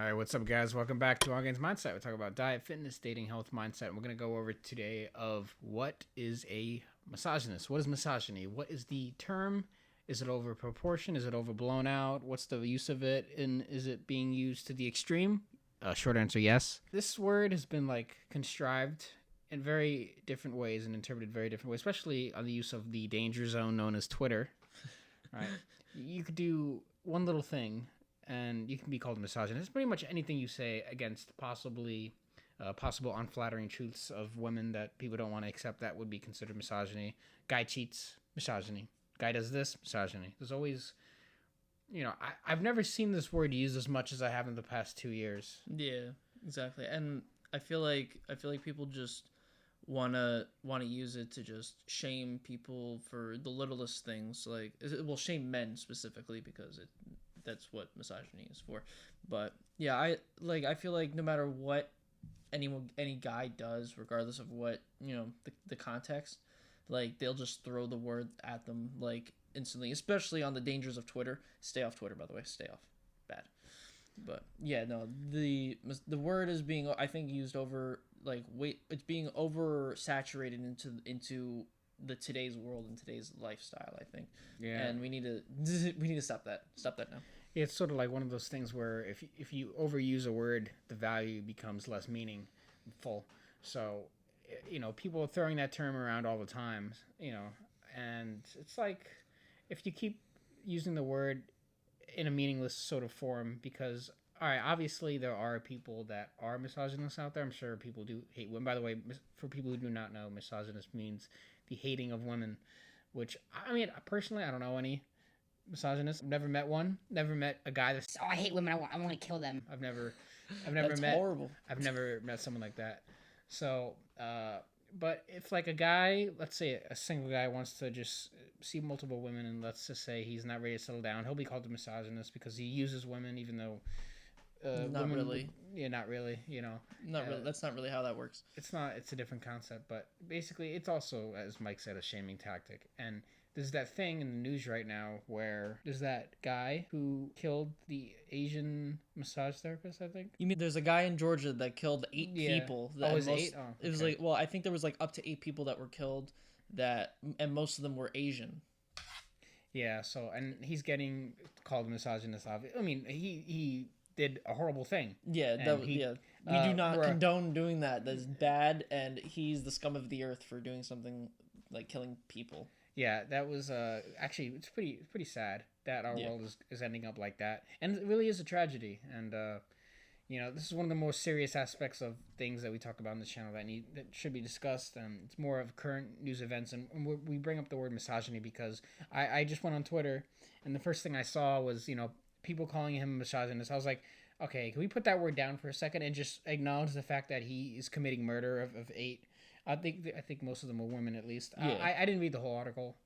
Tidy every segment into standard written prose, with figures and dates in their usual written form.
right, what's up, guys? Welcome back to Against Mindset. We're talking about diet, fitness, dating, health, mindset. And we're going to go over today of what is a misogynist? What is misogyny? What is the term? Is it over proportion? Is it overblown out? What's the use of it? And is it being used to the extreme? Short answer, yes. This word has been contrived in very different ways and interpreted very different ways, especially on the use of the danger zone known as Twitter. Right? You could do one little thing and you can be called a misogynist. Pretty much anything you say against possible unflattering truths of women that people don't want to accept, that would be considered misogyny. Guy cheats, misogyny. Guy does this, misogyny. There's always, I've never seen this word used as much as I have in the past 2 years. Yeah, exactly. And I feel like people just wanna use it to just shame people for the littlest things. Shame men specifically because that's what misogyny is for. But yeah, I feel like no matter what any guy does, regardless of what the context, they'll just throw the word at them instantly, especially on the dangers of Twitter. Stay off Twitter, by the way. Stay off. Bad. But yeah, no, the word is being, I think, used over it's being oversaturated into the today's world and today's lifestyle, I think. Yeah. And we need to stop that. Stop that now. It's sort of like one of those things where if you overuse a word, the value becomes less meaningful. So, people are throwing that term around all the time, and it's like if you keep using the word in a meaningless sort of form, because, all right, obviously there are people that are misogynists out there. I'm sure people do hate women. By the way, for people who do not know, misogynist means the hating of women, which, I mean, personally, I don't know any misogynist. I've never met one. Never met a guy that's, I hate women. I want to kill them. I've never That's met. horrible. I've never met someone like that. So, but if a guy, let's say a single guy wants to just see multiple women, and let's just say he's not ready to settle down, he'll be called a misogynist because he uses women, even though Not women, really. Yeah, not really. Not really. That's not really how that works. It's not. It's a different concept, but basically, it's also, as Mike said, a shaming tactic. And there's that thing in the news right now where there's that guy who killed the Asian massage therapist, I think. You mean there's a guy in Georgia that killed 8 people? Oh, it was 8? Oh, It was okay. I think there was up to 8 people that were killed, and most of them were Asian. Yeah. So, and he's getting called a misogynist. I mean, he did a horrible thing. Yeah, we do not condone doing that. That's bad, and he's the scum of the earth for doing something like killing people. Yeah, that was actually, it's pretty sad that our world is ending up like that, and it really is a tragedy. And this is one of the most serious aspects of things that we talk about on this channel that should be discussed. It's more of current news events, and we bring up the word misogyny because I just went on Twitter, and the first thing I saw was people calling him a misogynist. I was like, okay, can we put that word down for a second and just acknowledge the fact that he is committing murder of 8? I think most of them were women, at least. Yeah. I didn't read the whole article,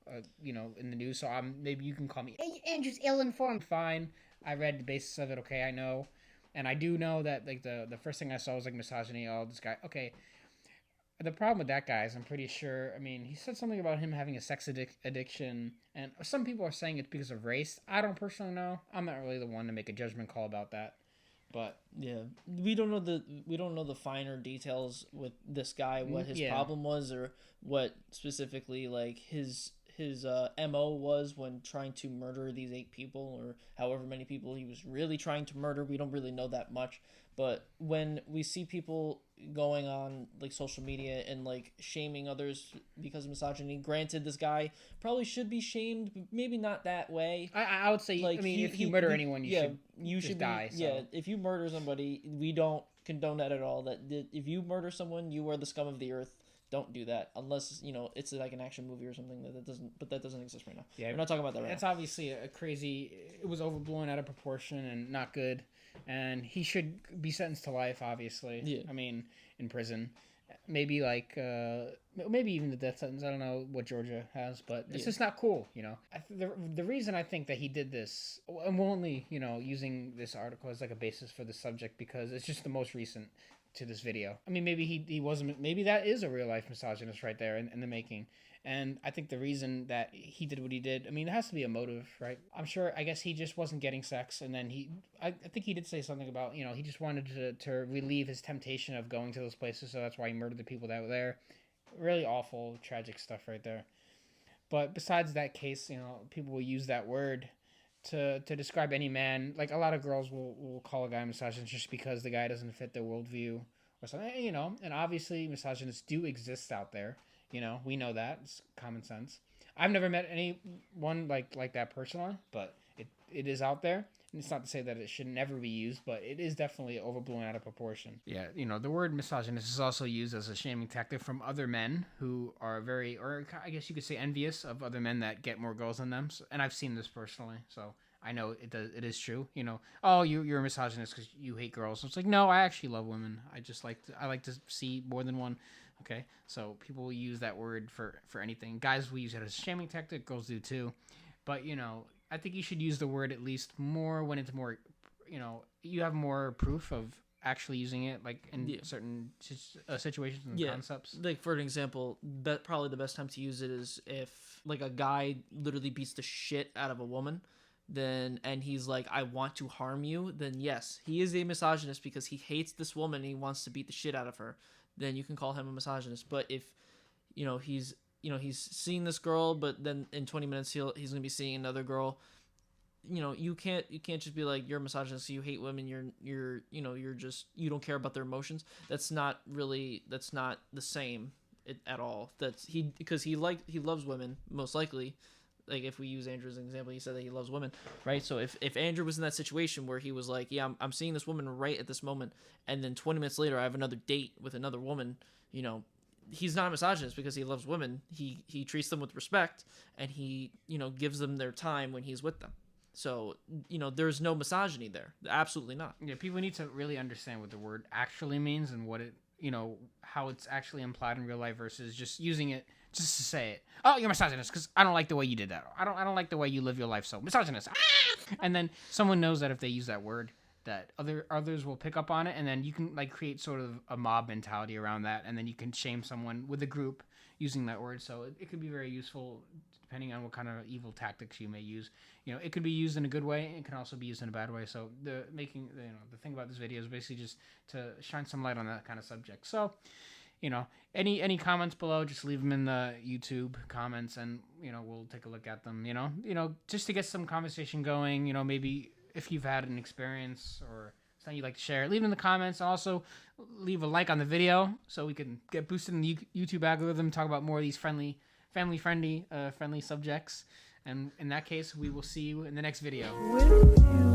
in the news, so maybe you can call me Andrew's ill-informed. fine. I read the basis of it. Okay, I know, and I do know that the first thing I saw was misogyny. Oh, this guy. Okay, the problem with that guy is I'm pretty sure. I mean, he said something about him having a sex addiction, and some people are saying it's because of race. I don't personally know. I'm not really the one to make a judgment call about that. But yeah, we don't know the finer details with this guy, what his problem was, or what specifically his MO was when trying to murder these 8 people, or however many people he was really trying to murder. We don't really know that much. But when we see people going on social media and shaming others because of misogyny, granted, this guy probably should be shamed, but maybe not that way. I would say, if you murder anyone, you should die. So. Yeah, if you murder somebody, we don't condone that at all. That if you murder someone, you are the scum of the earth. Don't do that unless it's like an action movie or something that doesn't exist right now. Yeah, we're not talking about that right now. It's obviously a crazy. It was overblown out of proportion and not good, and he should be sentenced to life. Obviously, yeah. I mean, in prison, maybe maybe even the death sentence. I don't know what Georgia has, but it's just not cool. The reason I think that he did this, I'm only using this article as a basis for the subject because it's just the most recent to this video. I mean, maybe he wasn't. Maybe that is a real life misogynist right there in the making. And I think the reason that he did what he did, I mean, there has to be a motive, right? I'm sure, I guess he just wasn't getting sex. And then I think he did say something about, he just wanted to relieve his temptation of going to those places. So that's why he murdered the people that were there. Really awful, tragic stuff right there. But besides that case, people will use that word to describe any man. Like, a lot of girls will call a guy a misogynist just because the guy doesn't fit their worldview or something, and obviously misogynists do exist out there. We know that. It's common sense. I've never met anyone like that personally, but it is out there. And it's not to say that it should never be used, but it is definitely overblown out of proportion. Yeah, the word misogynist is also used as a shaming tactic from other men who are very, or I guess you could say envious of other men that get more girls than them. And I've seen this personally, so I know it is true. Oh, you're a misogynist because you hate girls. So it's like, no, I actually love women. I like to see more than one. Okay, so people will use that word for anything. Guys will use it as a shaming tactic. Girls do too. But, I think you should use the word at least more when it's more, you have more proof of actually using it, like in certain situations and concepts. Like, for an example, probably the best time to use it is if, like, a guy literally beats the shit out of a woman, and he's like, I want to harm you, then yes, he is a misogynist because he hates this woman and he wants to beat the shit out of her. Then you can call him a misogynist. But if, he's seeing this girl, but then in 20 minutes he's going to be seeing another girl, you can't just be like, you're a misogynist, you hate women, you don't care about their emotions. That's not the same at all. Because he loves women, most likely. Like, if we use Andrew as an example, he said that he loves women, right? So if Andrew was in that situation where he was like, yeah, I'm seeing this woman right at this moment, and then 20 minutes later I have another date with another woman, he's not a misogynist because he loves women. He treats them with respect, and he, gives them their time when he's with them. So, there's no misogyny there. Absolutely not. Yeah, people need to really understand what the word actually means and what it, how it's actually implied in real life versus just using it just to say it. Oh, you're misogynist because I don't like the way you did that. I don't like the way you live your life. So misogynist. And then someone knows that if they use that word, that others will pick up on it, and then you can create sort of a mob mentality around that, and then you can shame someone with a group using that word. So it could be very useful depending on what kind of evil tactics you may use. It could be used in a good way. It can also be used in a bad way. So the thing about this video is basically just to shine some light on that kind of subject. So, any comments below, just leave them in the YouTube comments, and we'll take a look at them. Just to get some conversation going. Maybe if you've had an experience or something you'd like to share, leave it in the comments. And also leave a like on the video so we can get boosted in the YouTube algorithm. Talk about more of these family-friendly subjects. And in that case, we will see you in the next video.